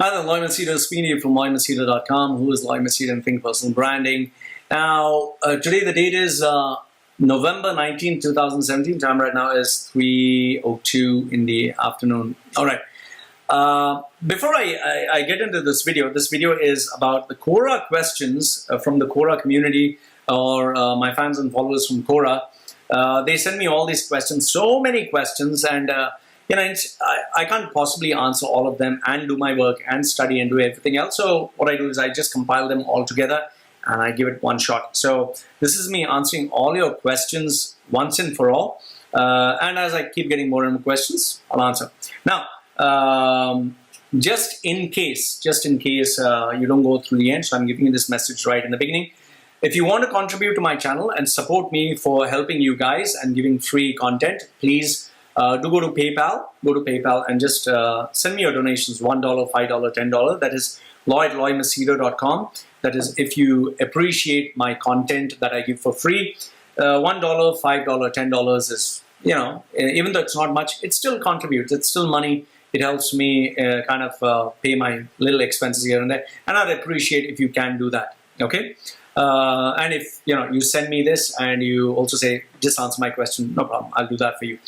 Hi there, Loy Machedo speaking from loymachedo.com. Who is Loy Machedo and Think Personal Branding? Now, today the date is November 19, 2017. Time right now is 3:02 in the afternoon. All right. Before I get into this video is about the Quora questions from the Quora community or my fans and followers from Quora. They send me all these questions, so many questions, and I can't possibly answer all of them and do my work and study and do everything else. So what I do is I just compile them all together and I give it one shot. So this is me answering all your questions once and for all. And as I keep getting more and more questions, I'll answer. Now, just in case you don't go through the end, so I'm giving you this message right in the beginning. If you want to contribute to my channel and support me for helping you guys and giving free content, please do go to PayPal and just send me your donations, $1, $5, $10. That is loymachedo.com. That is if you appreciate my content that I give for free. $1, $5, $10 is, even though it's not much, it still contributes. It's still money. It helps me pay my little expenses here and there. And I'd appreciate if you can do that. Okay? And if you send me this and you also say, just answer my question, no problem, I'll do that for you.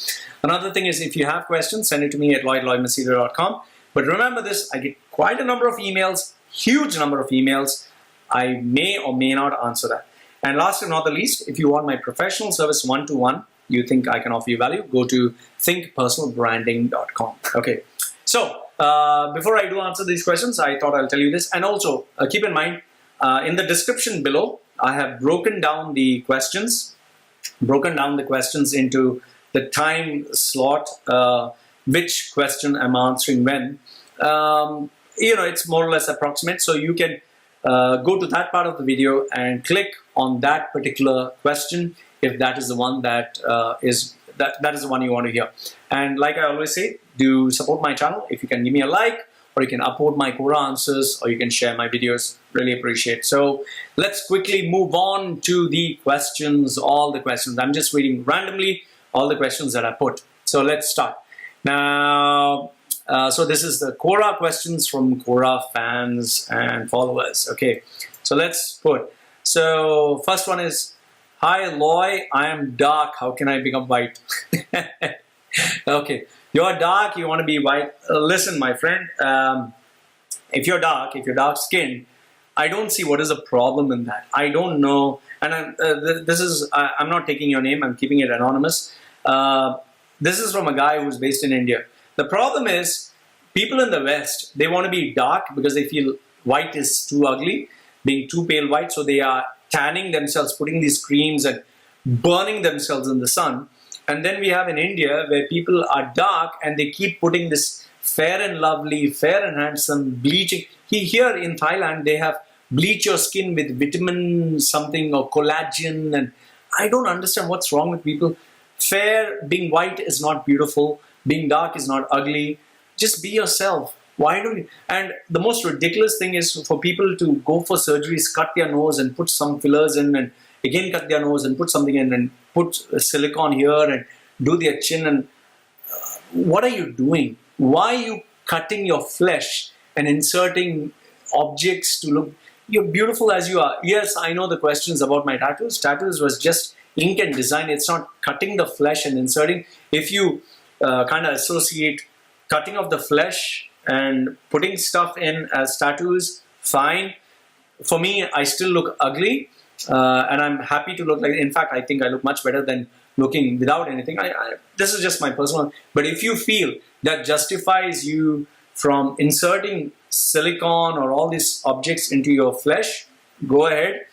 Another thing is, if you have questions, send it to me at loymachedo.com. But remember this, I get quite a number of emails, huge number of emails. I may or may not answer that. And last and not the least, if you want my professional service one-to-one, you think I can offer you value, go to thinkpersonalbranding.com. Okay, so before I do answer these questions, I thought I'll tell you this. And also, keep in mind, in the description below, I have broken down the questions into the time slot, which question I'm answering when. It's more or less approximate, so you can go to that part of the video and click on that particular question if that is the one that is the one you want to hear. And like I always say, do support my channel. If you can give me a like, or you can upload my Quora answers, or you can share my videos. Really appreciate. So let's quickly move on to the questions, all the questions. I'm just reading randomly all the questions that I put. So let's start. Now, so this is the Quora questions from Quora fans and followers. Okay, so let's put. So first one is, hi Loy, I am dark. How can I become white? Okay. You're dark, you want to be white. Listen, my friend, if you're dark skinned, I don't see what is the problem in that. I don't know, and I'm not taking your name, I'm keeping it anonymous. This is from a guy who's based in India. The problem is, people in the West, they want to be dark because they feel white is too ugly, being too pale white, so they are tanning themselves, putting these creams and burning themselves in the sun. And then we have in India where people are dark and they keep putting this fair and lovely, fair and handsome, bleaching. Here in Thailand, they have bleach your skin with vitamin something or collagen. And I don't understand what's wrong with people. Fair, being white is not beautiful. Being dark is not ugly. Just be yourself. Why don't you? And the most ridiculous thing is for people to go for surgeries, cut their nose and put some fillers in, and again cut their nose and put something in, and put silicone here and do their chin. And what are you doing? Why are you cutting your flesh and inserting objects to look? You're beautiful as you are. Yes, I know the questions about my tattoos. Tattoos was just ink and design. It's not cutting the flesh and inserting. If you kind of associate cutting of the flesh and putting stuff in as tattoos, fine. For me, I still look ugly. And I'm happy to look like, in fact, I think I look much better than looking without anything. This is just my personal, but if you feel that justifies you from inserting silicone or all these objects into your flesh, go ahead.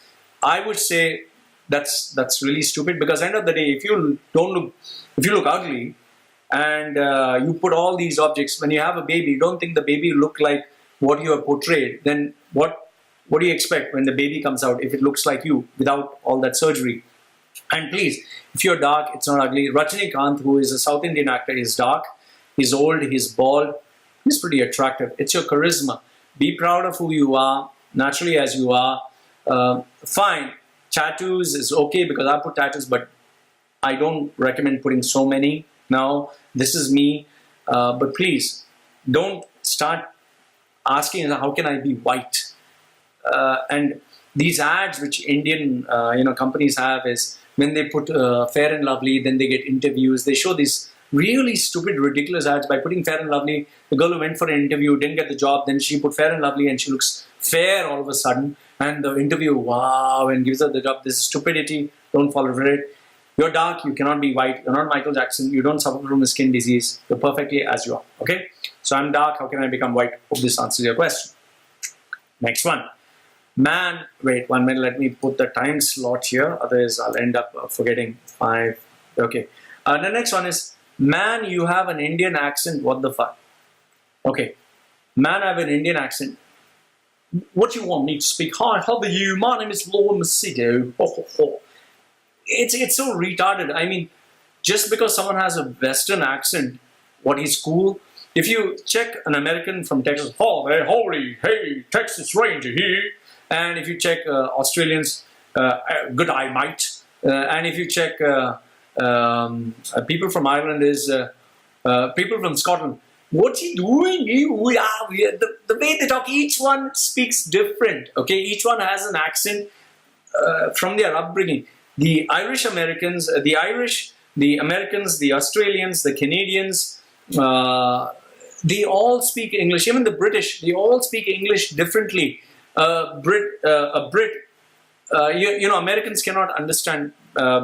I would say that's really stupid, because at the end of the day, if you look ugly and you put all these objects, when you have a baby, don't think the baby look like what you have portrayed, then what do you expect when the baby comes out if it looks like you without all that surgery? And please, if you're dark, it's not ugly. Rajinikanth, who is a South Indian actor, is dark. He's old, he's bald. He's pretty attractive. It's your charisma. Be proud of who you are, naturally as you are. Fine, tattoos is okay because I put tattoos, but I don't recommend putting so many. Now, this is me. But please, don't start asking how can I be white? And these ads which Indian companies have is when they put Fair and Lovely, then they get interviews. They show these really stupid, ridiculous ads by putting Fair and Lovely. The girl who went for an interview didn't get the job. Then she put Fair and Lovely, and she looks fair all of a sudden. And the interview, wow, and gives her the job. This is stupidity. Don't fall for it. You're dark. You cannot be white. You're not Michael Jackson. You don't suffer from a skin disease. You're perfectly as you are. Okay. So I'm dark. How can I become white? Hope this answers your question. Next one. Man, wait 1 minute, let me put the time slot here, otherwise I'll end up forgetting 5. Okay. The next one is, man, you have an Indian accent, what the fuck? Okay. Man, I have an Indian accent. What do you want me to speak? Hi, how are you? My name is Loy Machedo. It's so retarded. I mean, just because someone has a Western accent, what is cool? If you check an American from Texas, oh, hey, holy, hey, Texas Ranger here. And if you check Australians, good eye mate. And if you check people from Ireland is people from Scotland. What's he doing? The way they talk, each one speaks different. Okay, each one has an accent from their upbringing. The Irish Americans, the Americans, the Australians, the Canadians, they all speak English. Even the British, they all speak English differently. Americans cannot understand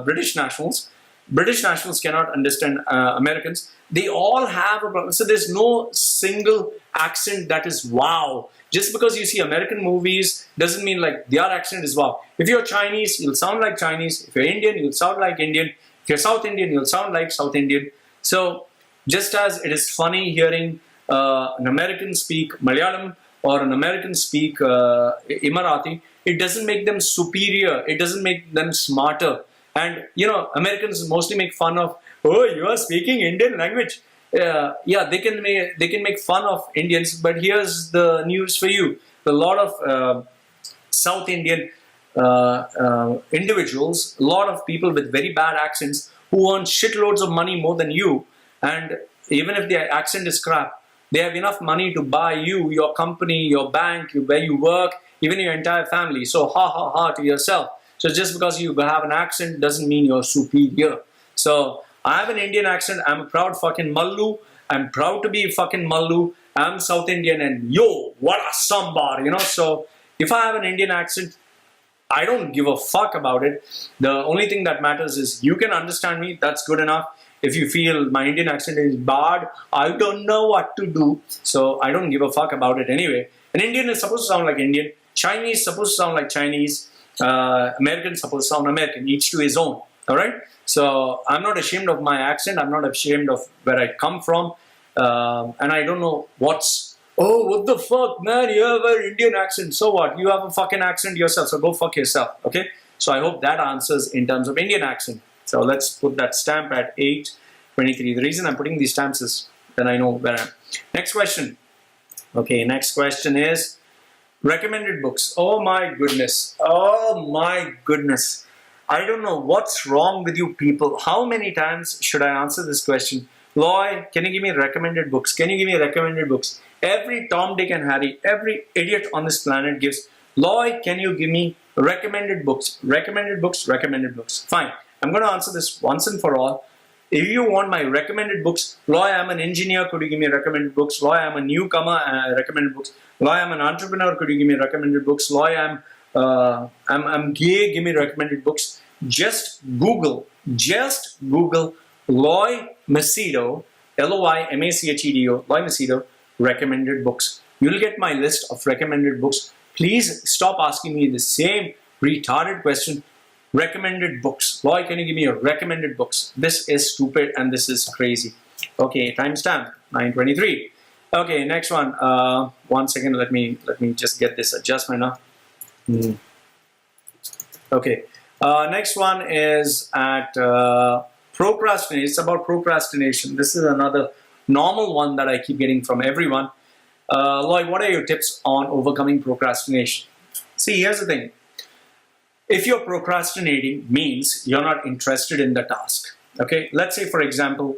British nationals. British nationals cannot understand Americans. They all have a problem. So there's no single accent that is wow. Just because you see American movies doesn't mean like their accent is wow. If you're Chinese, you'll sound like Chinese. If you're Indian, you'll sound like Indian. If you're South Indian, you'll sound like South Indian. So just as it is funny hearing an American speak Malayalam, or an American speak Emirati, it doesn't make them superior. It doesn't make them smarter. And Americans mostly make fun of, oh, you are speaking Indian language. Yeah, they can make fun of Indians. But here's the news for you: a lot of South Indian individuals, a lot of people with very bad accents who earn shitloads of money more than you, and even if their accent is crap, they have enough money to buy you, your company, your bank, where you work, even your entire family. So ha ha ha to yourself. So just because you have an accent doesn't mean you're superior. So I have an Indian accent. I'm a proud fucking Mallu. I'm proud to be fucking Mallu. I'm South Indian and yo, what a sambar, So if I have an Indian accent, I don't give a fuck about it. The only thing that matters is you can understand me. That's good enough. If you feel my Indian accent is bad, I don't know what to do. So I don't give a fuck about it anyway. An Indian is supposed to sound like Indian. Chinese is supposed to sound like Chinese. American is supposed to sound American. Each to his own. All right? So I'm not ashamed of my accent. I'm not ashamed of where I come from. And I don't know what the fuck, man? You have an Indian accent. So what? You have a fucking accent yourself. So go fuck yourself. Okay? So I hope that answers in terms of Indian accent. So let's put that stamp at 8:23. The reason I'm putting these stamps is then I know where I am. Next question. Okay, next question is recommended books. Oh my goodness. Oh my goodness. I don't know what's wrong with you people. How many times should I answer this question? Loy, can you give me recommended books? Can you give me recommended books? Every Tom, Dick and Harry, every idiot on this planet gives, Loy, can you give me recommended books? Recommended books, recommended books. Fine. I'm going to answer this once and for all. If you want my recommended books, Loy, I'm an engineer, could you give me recommended books? Loy, I'm a newcomer, recommended books. Loy, I'm an entrepreneur, could you give me recommended books? Loy, I'm gay, give me recommended books. Just Google Loy Machedo, Loy-Machedo, Loy Machedo, recommended books. You'll get my list of recommended books. Please stop asking me the same retarded question. Recommended books. Loy, can you give me your recommended books? This is stupid and this is crazy. Okay, timestamp 9:23. Okay, next one. 1 second. Let me just get this adjustment now. Okay. Next one is at procrastination. It's about procrastination. This is another normal one that I keep getting from everyone. Loy, what are your tips on overcoming procrastination? See, here's the thing. If you're procrastinating, means you're not interested in the task. Okay, let's say for example,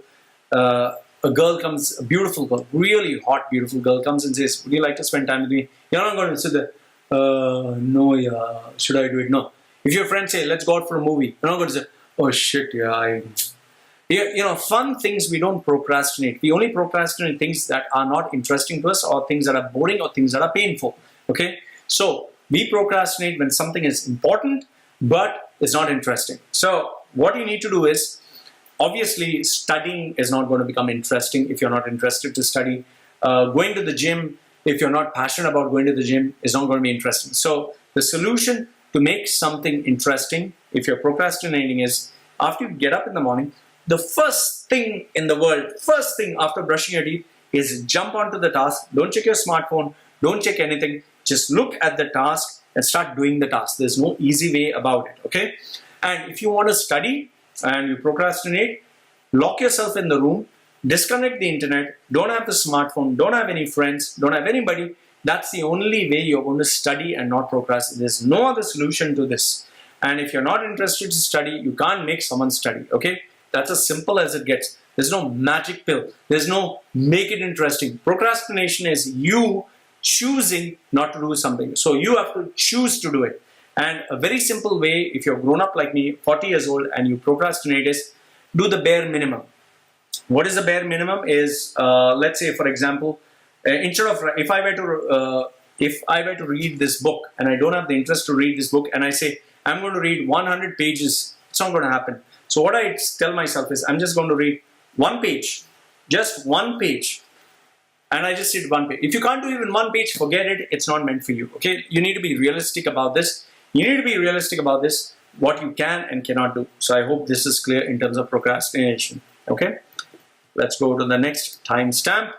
a a girl comes, a beautiful girl, really hot, beautiful girl comes and says, would you like to spend time with me? You're not going to sit there, no, yeah, should I do it? No. If your friends say, let's go out for a movie, you're not going to say, oh shit, yeah, fun things we don't procrastinate. We only procrastinate things that are not interesting to us, or things that are boring, or things that are painful. Okay? So we procrastinate when something is important, but it's not interesting. So what you need to do is, obviously, studying is not going to become interesting if you're not interested to study. Going to the gym, if you're not passionate about going to the gym, is not going to be interesting. So the solution to make something interesting, if you're procrastinating, is after you get up in the morning, the first thing in the world, first thing after brushing your teeth, is jump onto the task. Don't check your smartphone. Don't check anything. Just look at the task and start doing the task. There's no easy way about it, okay? And if you want to study and you procrastinate, lock yourself in the room, disconnect the internet, don't have the smartphone, don't have any friends, don't have anybody. That's the only way you're going to study and not procrastinate. There's no other solution to this. And if you're not interested to study, you can't make someone study, okay? That's as simple as it gets. There's no magic pill. There's no make it interesting. Procrastination is you choosing not to do something. So you have to choose to do it. And a very simple way, if you're grown up like me, 40 years old, and you procrastinate, is do the bare minimum. What is the bare minimum? Is let's say, for example, instead of if I were to read this book and I don't have the interest to read this book, and I say I'm going to read 100 pages, it's not going to happen. So what I tell myself is I'm just going to read one page, just one page. And I just read one page. If you can't do even one page, forget it. It's not meant for you. Okay? You need to be realistic about this. You need to be realistic about this, what you can and cannot do. So I hope this is clear in terms of procrastination. Okay? Let's go to the next timestamp.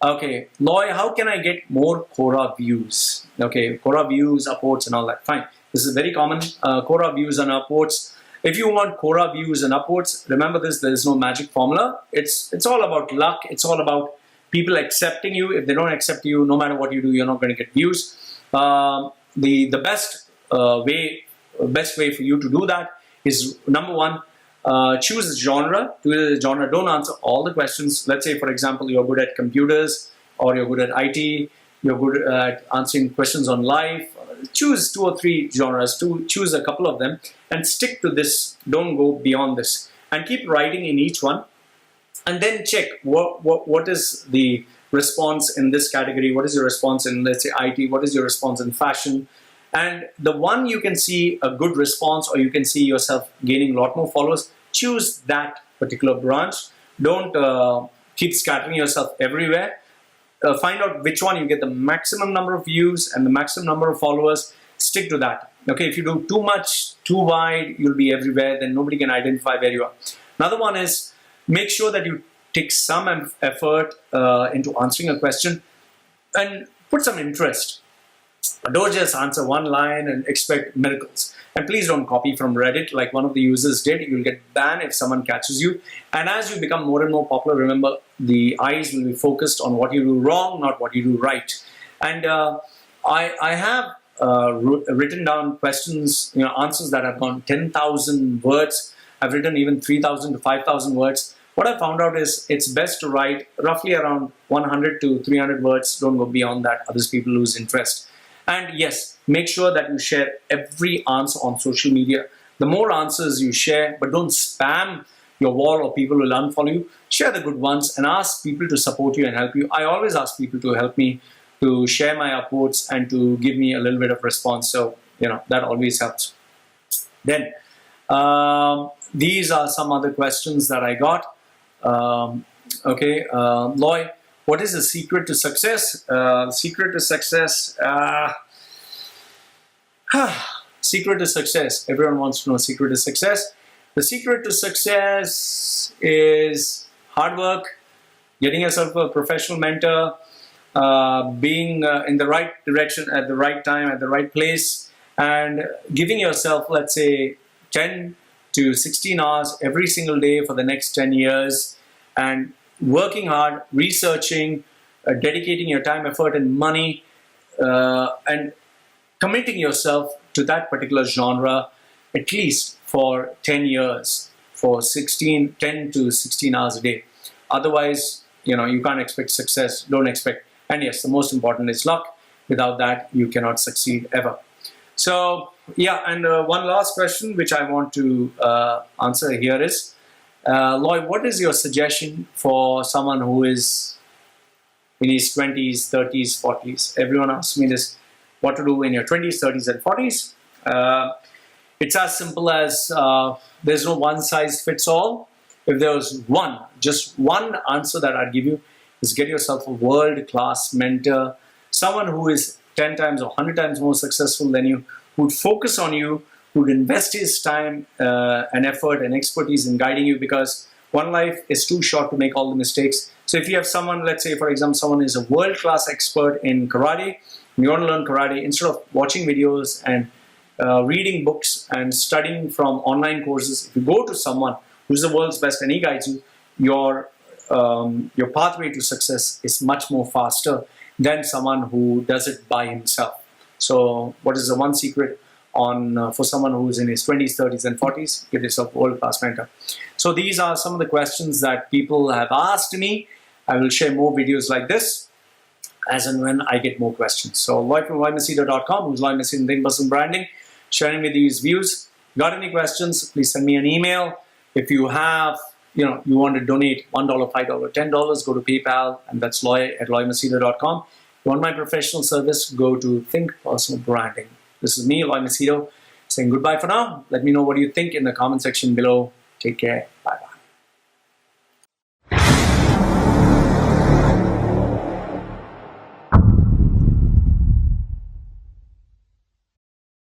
Okay, Loy, how can I get more Quora views? Okay, Quora views, upvotes and all that. Fine. This is very common. Quora views and upvotes. If you want Quora views and upvotes, remember this, there is no magic formula. It's all about luck. It's all about people accepting you. If they don't accept you, no matter what you do, you're not going to get views. The best way for you to do that is, number one, choose a genre. Don't answer all the questions. Let's say, for example, you're good at computers, or you're good at IT, you're good at answering questions on life. Choose 2 or 3 genres, choose a couple of them, and stick to this. Don't go beyond this. And keep writing in each one. And then check what is the response in this category, what is your response in, let's say, IT, what is your response in fashion. And the one you can see a good response, or you can see yourself gaining a lot more followers, choose that particular branch. Don't keep scattering yourself everywhere. Find out which one you get the maximum number of views and the maximum number of followers. Stick to that. Okay, if you do too much, too wide, you'll be everywhere, then nobody can identify where you are. Another one is, make sure that you take some effort into answering a question and put some interest. Don't just answer one line and expect miracles. And please don't copy from Reddit like one of the users did. You'll get banned if someone catches you. And as you become more and more popular, remember, the eyes will be focused on what you do wrong, not what you do right. And I have written down questions, answers that have gone 10,000 words. I've written even 3,000 to 5,000 words. What I found out is it's best to write roughly around 100 to 300 words. Don't go beyond that. Others people lose interest. And yes, make sure that you share every answer on social media. The more answers you share, but don't spam your wall or people will unfollow you. Share the good ones and ask people to support you and help you. I always ask people to help me, to share my upvotes and to give me a little bit of response. So, that always helps. Then, these are some other questions that I got. Loy, what is the secret to success? Secret to success. Secret to success. Everyone wants to know secret to success. The secret to success is hard work, getting yourself a professional mentor, being in the right direction at the right time, at the right place, and giving yourself, let's say, 10 to 16 hours every single day for the next 10 years, and working hard, researching, dedicating your time, effort, and money, and committing yourself to that particular genre at least for 10 years, for 10 to 16 hours a day. Otherwise, you can't expect success. Don't expect. And yes, the most important is luck. Without that, you cannot succeed ever. So yeah, and one last question which I want to answer here is, Loy, what is your suggestion for someone who is in his 20s, 30s, 40s? Everyone asks me this, what to do in your 20s, 30s, and 40s. It's as simple as there's no one size fits all. If there was just one answer that I'd give you is get yourself a world-class mentor, someone who is 10 times or 100 times more successful than you, who would focus on you, who would invest his time and effort and expertise in guiding you, because one life is too short to make all the mistakes. So if you have someone, let's say, for example, someone is a world-class expert in karate, and you want to learn karate, instead of watching videos and reading books and studying from online courses, if you go to someone who's the world's best and he guides you, your pathway to success is much more faster than someone who does it by himself. So what is the one secret for someone who's in his 20s, 30s, and 40s? Give yourself a world-class mentor. So these are some of the questions that people have asked me. I will share more videos like this as and when I get more questions. So Loy from loymachedo.com, who's Loy Machedo in Think Personal Branding, sharing with these views. Got any questions? Please send me an email. If you have, you want to donate $1, $5, $10, go to PayPal, and that's loy@loymachedo.com. If you want my professional service, go to Think Personal Branding. This is me, Loy Machedo, saying goodbye for now. Let me know what you think in the comment section below. Take care.